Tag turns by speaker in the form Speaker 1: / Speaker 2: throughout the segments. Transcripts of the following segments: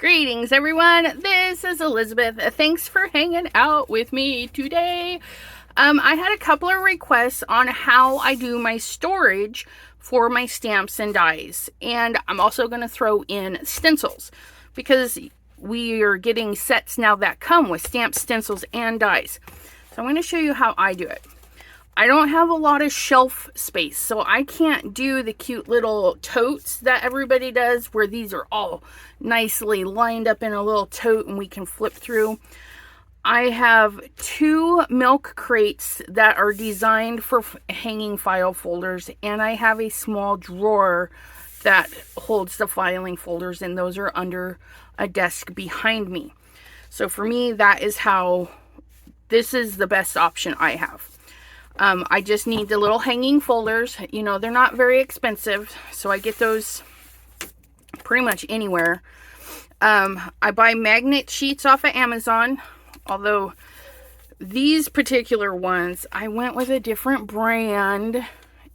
Speaker 1: Greetings everyone, this is Elizabeth. Thanks for hanging out with me today. I had a couple of requests on how I do my storage for my stamps and dies. And I'm also going to throw in stencils because we are getting sets now that come with stamps, stencils, and dies. So I'm going to show you how I do it. I don't have a lot of shelf space, so I can't do the cute little totes that everybody does where these are all nicely lined up in a little tote and we can flip through. I have 2 milk crates that are designed for hanging file folders, and I have a small drawer that holds the filing folders, and those are under a desk behind me. So for me, this is the best option I have. I just need the little hanging folders. You know, they're not very expensive, so I get those pretty much anywhere. I buy magnet sheets off of Amazon, although these particular ones, I went with a different brand,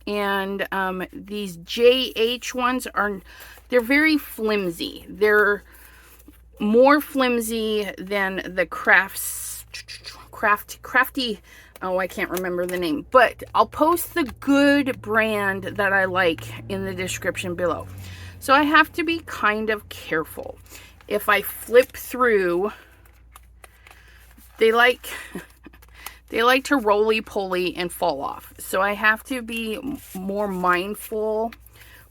Speaker 1: and these JH ones they're very flimsy. They're more flimsy than the crafty, oh, I can't remember the name, but I'll post the good brand that I like in the description below. So I have to be kind of careful. If I flip through, they like to roly-poly and fall off. So I have to be more mindful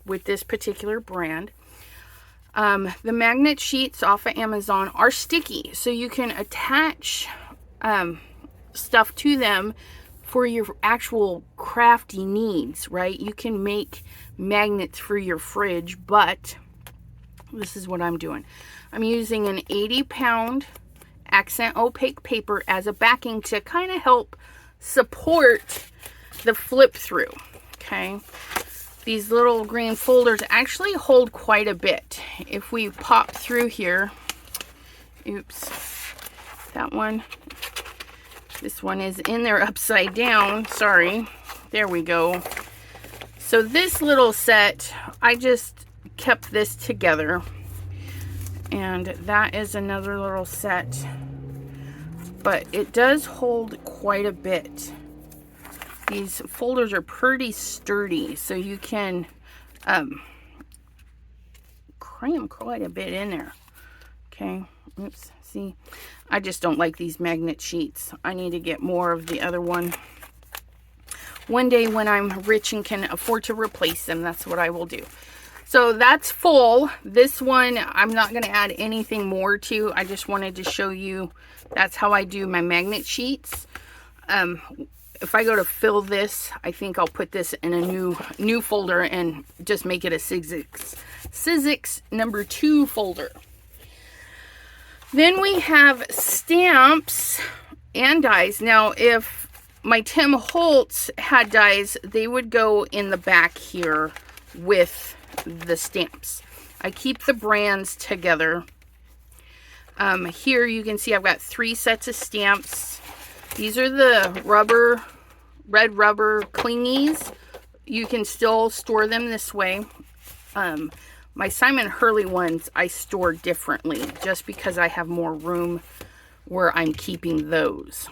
Speaker 1: with this particular brand. The magnet sheets off of Amazon are sticky, so you can attach stuff to them for your actual crafty needs, right? You can make magnets for your fridge, but this is what I'm doing. I'm using an 80-pound accent opaque paper as a backing to kind of help support the flip through, okay? These little green folders actually hold quite a bit. If we pop through here, oops, that one, this one is in there upside down, sorry, there we go. So this little set, I just kept this together, and that is another little set, but it does hold quite a bit. These folders are pretty sturdy, so you can cram quite a bit in there. Okay, oops, see, I just don't like these magnet sheets. I need to get more of the other one. One day when I'm rich and can afford to replace them, that's what I will do. So that's full. This one, I'm not going to add anything more to. I just wanted to show you that's how I do my magnet sheets. If I go to fill this, I think I'll put this in a new folder and just make it a Sizzix number 2 folder. Then we have stamps and dies. Now, if my Tim Holtz had dies, they would go in the back here with the stamps. I keep the brands together. Here you can see I've got 3 sets of stamps. These are the red rubber clingies. You can still store them this way. My Simon Hurley ones I store differently just because I have more room where I'm keeping those.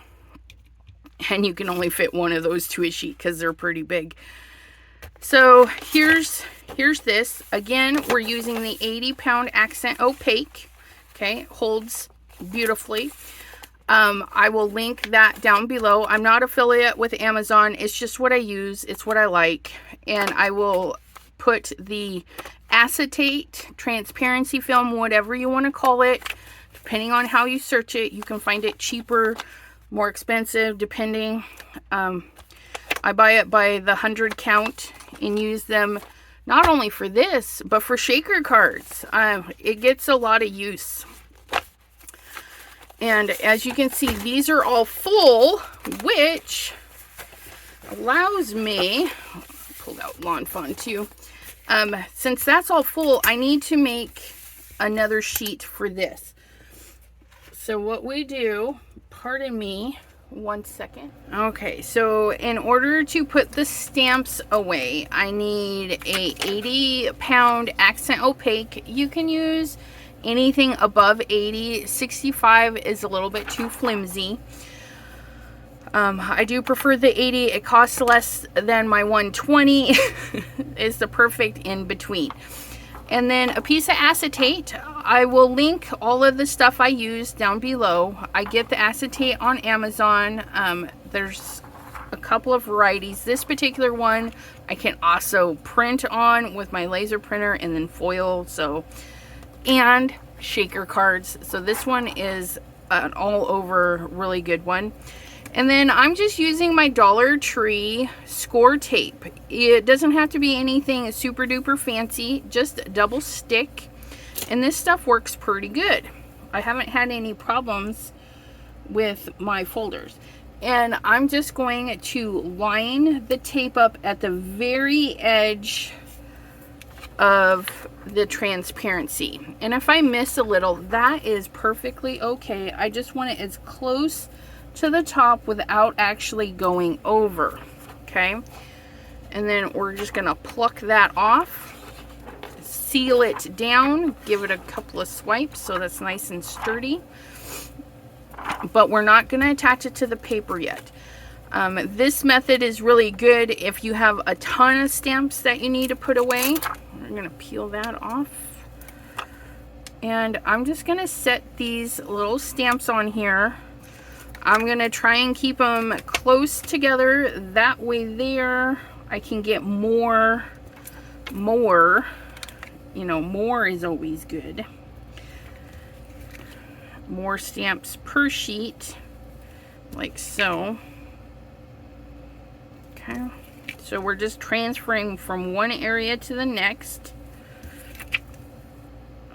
Speaker 1: And you can only fit one of those to a sheet because they're pretty big. So here's this. Again, we're using the 80-pound accent opaque. Okay, holds beautifully. I will link that down below. I'm not affiliate with Amazon. It's just what I use. It's what I like. And I will put the acetate, transparency film, whatever you want to call it, depending on how you search it. You can find it cheaper, more expensive, depending. I buy it by the 100 count and use them not only for this, but for shaker cards. It gets a lot of use. And as you can see, these are all full, which allows me, pulled out Lawn Fawn too. Since that's all full, I need to make another sheet for this. So what we do, pardon me, 1 second. Okay, so in order to put the stamps away, I need a 80-pound accent opaque. You can use anything above 80. 65 is a little bit too flimsy. I do prefer the 80. It costs less than my 120. Is the perfect in between. And then a piece of acetate. I will link all of the stuff I use down below. I get the acetate on Amazon. There's a couple of varieties. This particular one I can also print on with my laser printer and then foil, and shaker cards. So this one is an all over really good one. And then I'm just using my Dollar Tree score tape. It doesn't have to be anything super duper fancy, just double stick. And this stuff works pretty good. I haven't had any problems with my folders. And I'm just going to line the tape up at the very edge of the transparency. And if I miss a little, that is perfectly okay. I just want it as close to the top without actually going over. Okay, and then we're just gonna pluck that off, seal it down, give it a couple of swipes so that's nice and sturdy, but we're not gonna attach it to the paper yet. This method is really good if you have a ton of stamps that you need to put away. We're gonna peel that off, and I'm just gonna set these little stamps on here. I'm gonna try and keep them close together. That way there, I can get more, you know, more is always good. More stamps per sheet, like so. Okay, so we're just transferring from one area to the next.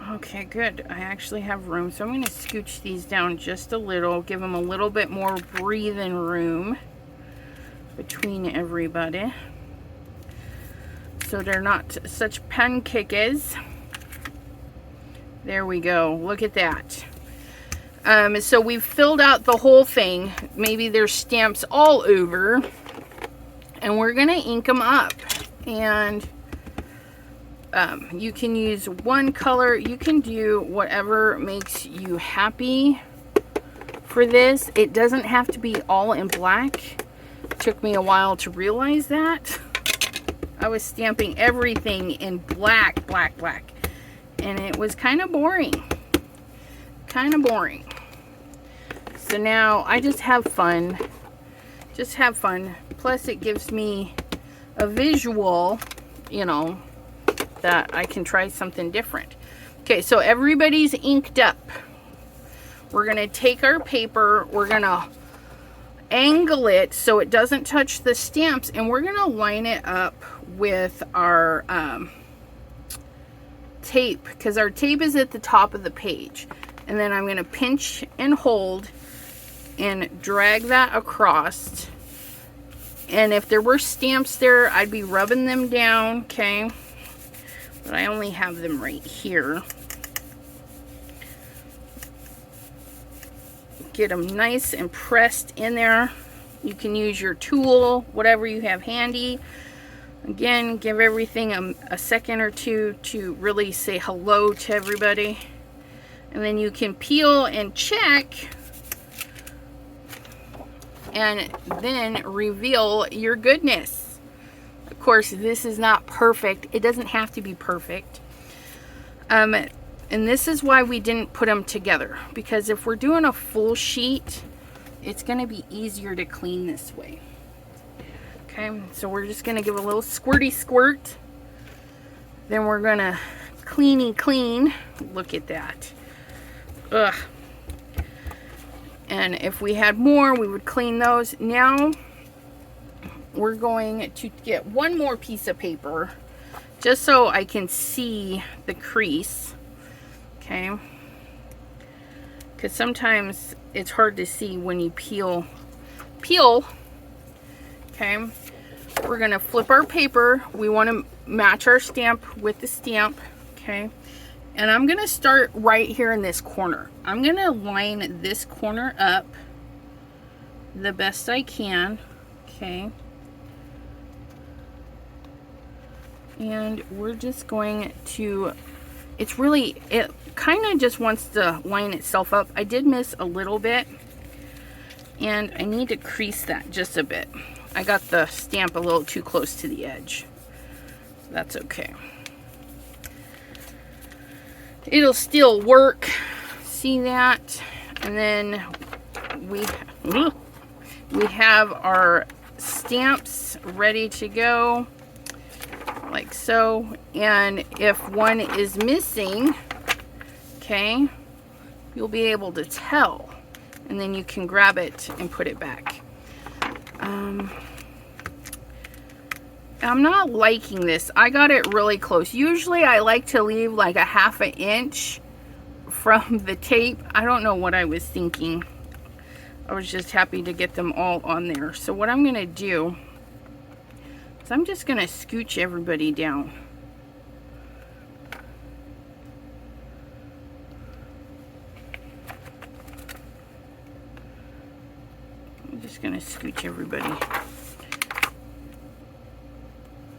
Speaker 1: Okay, good. I actually have room, so I'm going to scooch these down just a little, give them a little bit more breathing room between everybody, so they're not such pancakes. There we go. Look at that. So we've filled out the whole thing. Maybe there's stamps all over, and we're going to ink them up. And you can use one color. You can do whatever makes you happy for this. It doesn't have to be all in black. It took me a while to realize that. I was stamping everything in black, and it was kind of boring. So now I just have fun. Plus it gives me a visual, you know, that I can try something different. Okay, so everybody's inked up. We're gonna take our paper, we're gonna angle it so it doesn't touch the stamps, and we're gonna line it up with our tape, because our tape is at the top of the page. And then I'm gonna pinch and hold and drag that across. And if there were stamps there, I'd be rubbing them down, okay? But I only have them right here. Get them nice and pressed in there. You can use your tool, whatever you have handy. Again, give everything a second or two to really say hello to everybody. And then you can peel and check, and then reveal your goodness. Of course, this is not perfect. It doesn't have to be perfect. And this is why we didn't put them together, because if we're doing a full sheet, it's going to be easier to clean this way. Okay, so we're just going to give a little squirty squirt. Then we're going to clean. Look at that. Ugh. And if we had more, we would clean those. Now we're going to get one more piece of paper just so I can see the crease. Okay, because sometimes it's hard to see when you peel. Okay, we're gonna flip our paper. We want to match our stamp with the stamp. Okay, and I'm gonna start right here in this corner. I'm gonna line this corner up the best I can. Okay, and we're just going to it's really, it kind of just wants to line itself up. I did miss a little bit, and I need to crease that just a bit. I got the stamp a little too close to the edge. So that's okay. It'll still work. See that? And then we have our stamps ready to go, like so. And if one is missing, okay, you'll be able to tell, and then you can grab it and put it back. I'm not liking this. I got it really close. Usually I like to leave like a 1/2 inch from the tape. I don't know what I was thinking. I was just happy to get them all on there. So what I'm gonna do is I'm just gonna scooch everybody down. I'm just gonna scooch everybody.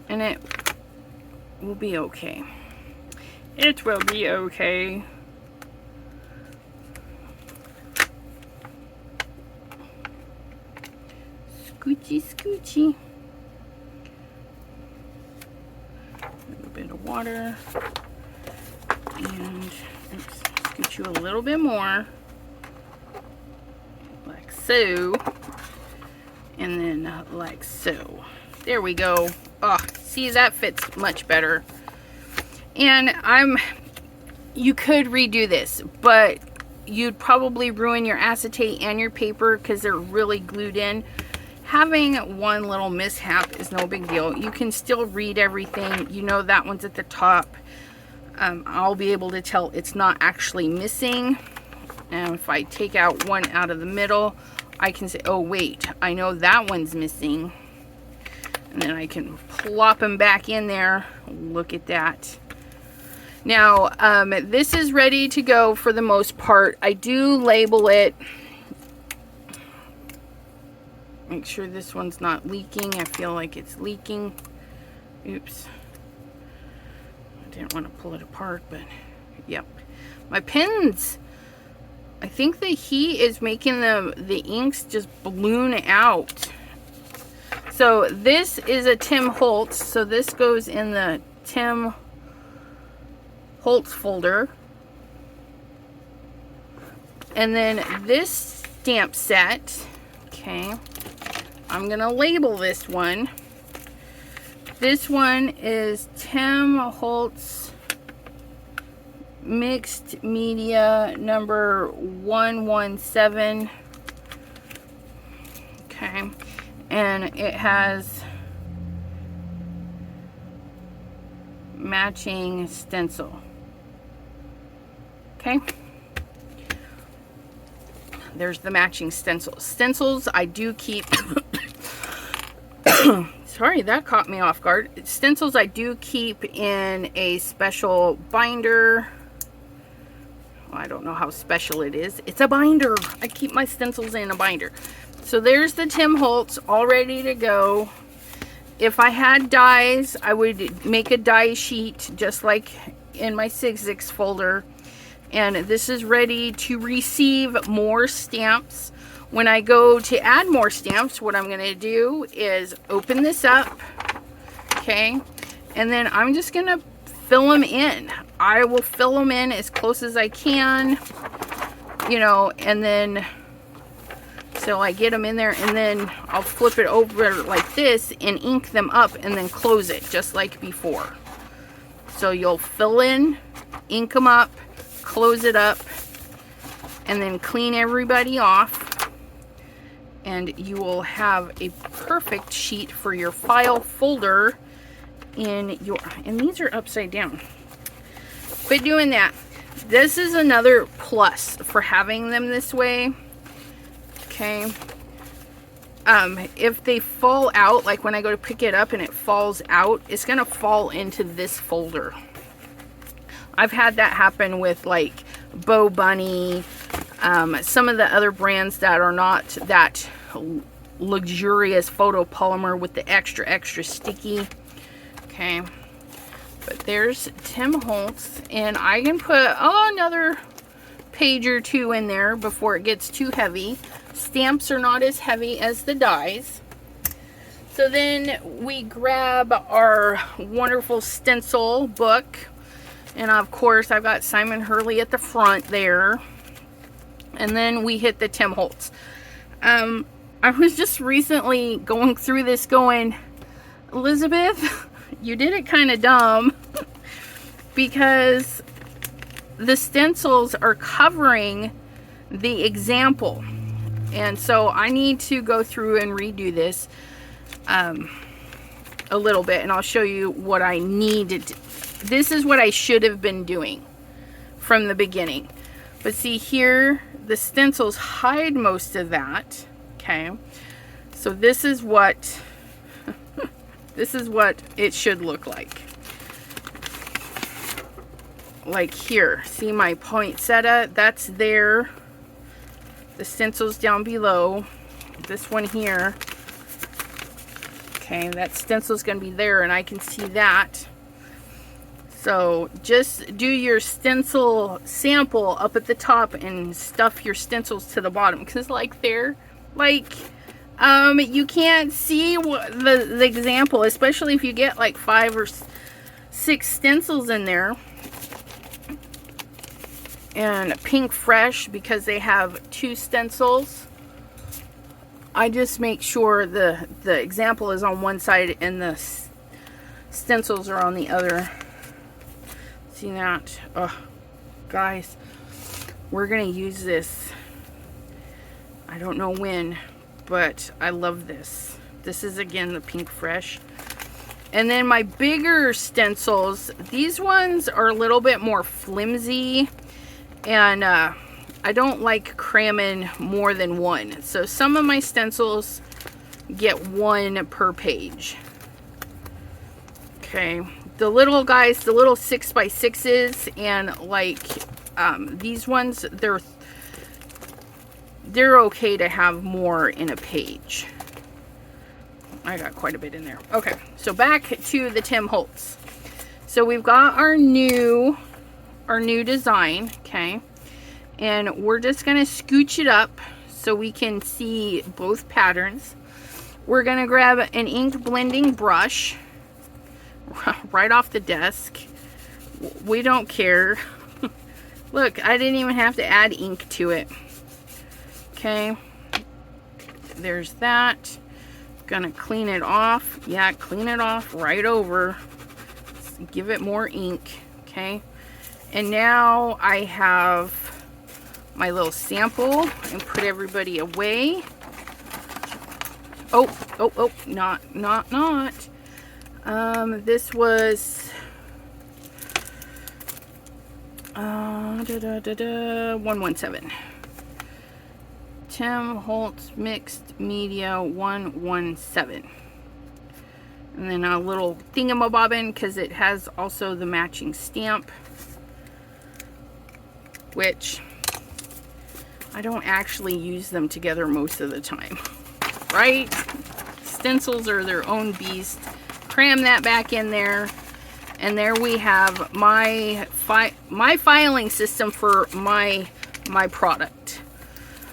Speaker 1: And it will be okay. It will be okay. Scoochy, scoochy. A little bit of water. And oops, scooch you a little bit more. Like so. And then like so. There we go. Oh, see, that fits much better. And you could redo this, but you'd probably ruin your acetate and your paper because they're really glued in. Having one little mishap is no big deal. You can still read everything. You know that one's at the top. I'll be able to tell it's not actually missing. And if I take out one out of the middle, I can say, oh wait, I know that one's missing. And then I can plop them back in there. Look at that. Now, this is ready to go for the most part. I do label it. Make sure this one's not leaking. I feel like it's leaking. Oops. I didn't want to pull it apart, but yep. My pens, I think the heat is making the inks just balloon out. So this is a Tim Holtz. So this goes in the Tim Holtz folder. And then this stamp set, okay, I'm gonna label this one. This one is Tim Holtz Mixed Media number 117. Okay. And it has matching stencil. Okay. There's the matching stencil. Stencils I do keep. Sorry, that caught me off guard. Stencils I do keep in a special binder. Well, I don't know how special it is. It's a binder. I keep my stencils in a binder. So there's the Tim Holtz all ready to go. If I had dies, I would make a die sheet just like in my Zig-Zags folder. And this is ready to receive more stamps. When I go to add more stamps, what I'm going to do is open this up. Okay. And then I'm just going to fill them in. I will fill them in as close as I can. You know, and then so I get them in there, and then I'll flip it over like this and ink them up and then close it just like before. So you'll fill in, ink them up, close it up, and then clean everybody off. And you will have a perfect sheet for your file folder in your, and these are upside down. Quit doing that. This is another plus for having them this way. Okay. If they fall out, like when I go to pick it up and it falls out, it's going to fall into this folder. I've had that happen with like Bo Bunny, some of the other brands that are not that luxurious photopolymer with the extra sticky. Okay. But there's Tim Holtz, and I can put another page or two in there before it gets too heavy. Stamps are not as heavy as the dies. So then we grab our wonderful stencil book, and of course I've got Simon Hurley at the front there, and then we hit the Tim Holtz. I was just recently going through this going, Elizabeth, you did it kind of dumb because the stencils are covering the example, and so I need to go through and redo this a little bit, and I'll show you what I needed. This is what I should have been doing from the beginning. But see here, the stencils hide most of that. Okay, so this is what this is what it should look like. Like here, see my poinsettia, that's there. The stencils down below. This one here. Okay, that stencil's gonna be there, and I can see that. So just do your stencil sample up at the top and stuff your stencils to the bottom, because like there, like you can't see the example, especially if you get like 5 or 6 stencils in there. And Pink Fresh, because they have 2 stencils, I just make sure the example is on one side and the stencils are on the other. See that? Oh, guys, we're gonna use this. I don't know when, but I love this. This is again the Pink Fresh. And then my bigger stencils, these ones are a little bit more flimsy, and I don't like cramming more than one. So some of my stencils get 1 per page. Okay, the little guys, the little 6x6s, and like these ones, they're okay to have more in a page. I got quite a bit in there. Okay, so back to the Tim Holtz. So we've got our new design, okay, and we're just gonna scooch it up so we can see both patterns. We're gonna grab an ink blending brush right off the desk. We don't care. Look, I didn't even have to add ink to it. Okay, there's that. Gonna clean it off. Yeah, clean it off right over. Give it more ink. Okay, and now I have my little sample, and put everybody away. Oh, not. This was 117. Tim Holtz Mixed Media 117. And then a little thingamabobbin, because it has also the matching stamp, which I don't actually use them together most of the time, right? Stencils are their own beast. Cram that back in there, and there we have my filing system for my product.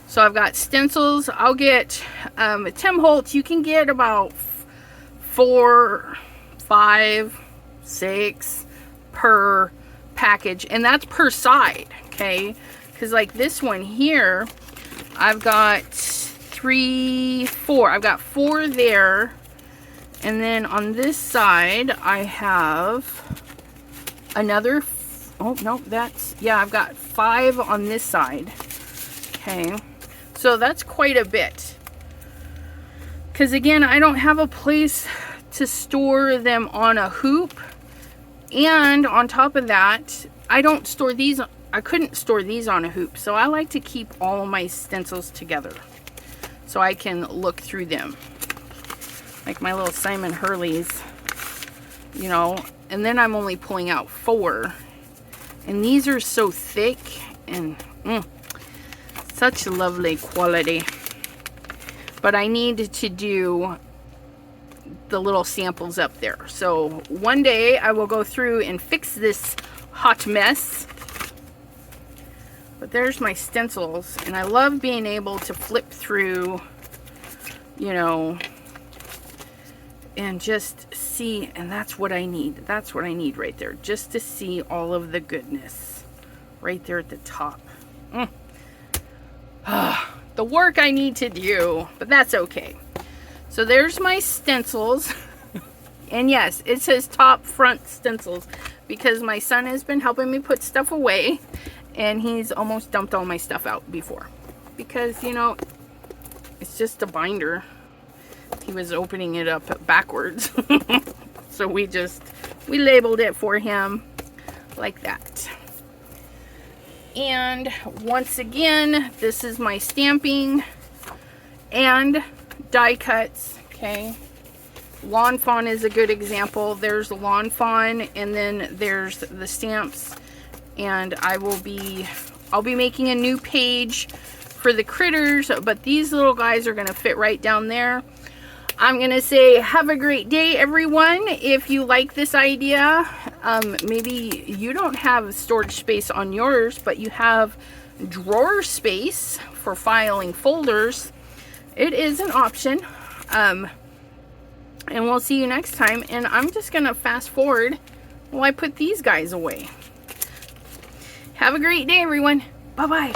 Speaker 1: So I've got stencils. I'll get Tim Holtz. You can get about 4, 5, 6 per package, and that's per side. Okay, because like this one here, I've got 3, 4. I've got 4 there, and then on this side I have another. Oh no, that's, yeah, I've got 5 on this side. Okay, so that's quite a bit, because again, I don't have a place to store them on a hoop, and on top of that, I don't store these. I couldn't store these on a hoop, so I like to keep all of my stencils together so I can look through them, like my little Simon Hurleys, you know. And then I'm only pulling out 4, and these are so thick and such lovely quality. But I need to do the little samples up there. So one day I will go through and fix this hot mess. But there's my stencils, and I love being able to flip through, you know, and just see, and that's what I need. That's what I need right there, just to see all of the goodness right there at the top. The work I need to do, but that's okay. So there's my stencils. And yes, it says top front stencils because my son has been helping me put stuff away, and he's almost dumped all my stuff out before. Because, you know, it's just a binder. He was opening it up backwards. So we labeled it for him like that. And once again, this is my stamping and die cuts, okay? Lawn fawn is a good example. There's the lawn fawn, and then there's the stamps. And I'll be making a new page for the critters, but these little guys are gonna fit right down there. I'm gonna say have a great day, everyone. If you like this idea, maybe you don't have storage space on yours, but you have drawer space for filing folders, it is an option. And we'll see you next time. And I'm just gonna fast forward while I put these guys away. Have a great day, everyone. Bye-bye.